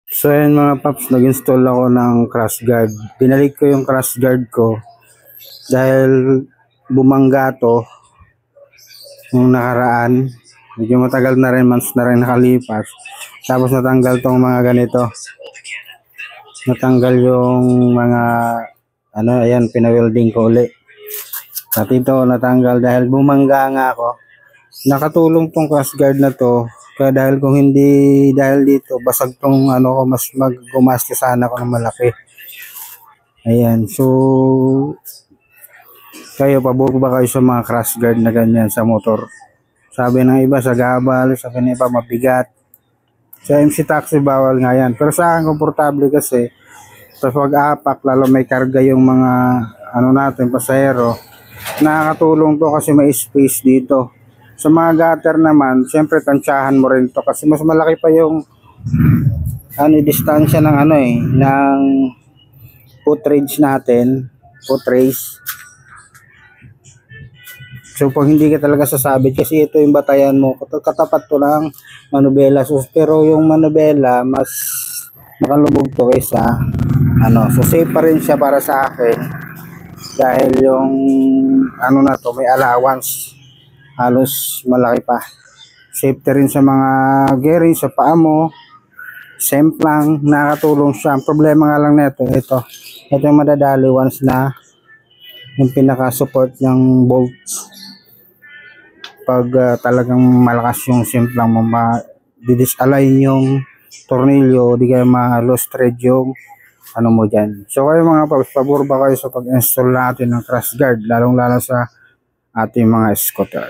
So ayan mga paps, nag-install ako ng crash guard. Pinalik ko yung crash guard ko dahil bumangga to nung nakaraan. Medyo matagal na rin, months na rin nakalipas. Tapos natanggal tong mga ganito. Natanggal yung mga ayan, pinawelding ko uli. At ito natanggal dahil bumangga nga ako. Nakatulong tong crash guard na to. Kaya dahil kung hindi dahil dito, basag tong mas gumastos sana ako ng malaki. Ayan, so kayo, pabor ba kayo sa mga crash guard na ganyan sa motor? Sabi ng iba sa gabal, sabi ng iba mabigat. Sa MC Taxi bawal nga yan. Pero sa akin komportable kasi. Tapos wag apak, lalo may karga yung mga natin, pasahero. Nakakatulong to kasi may space dito. Sa mga gutter naman, siyempre tansyahan mo rin to kasi mas malaki pa yung distansya ng ng footage natin, footrace. So pag hindi ka talaga sasabit kasi ito yung batayan mo, katapat to ng manubela. So, pero yung manubela mas makalubog to kaysa so safe pa rin siya para sa akin dahil yung na to may allowance. Halos malaki pa. Safety rin sa mga gearing sa paa mo. Semplang, nakatulong siya. Ang problema nga lang nito, ito yung madadali once na yung pinaka-support ng bolts. Pag talagang malakas yung semplang mo, disalign yung tornilyo, di kaya ma-lost thread yung mo dyan. So kayo mga paps, pabor ba kayo sa pag-install natin ng crash guard, lalong lalo sa ating mga scooter?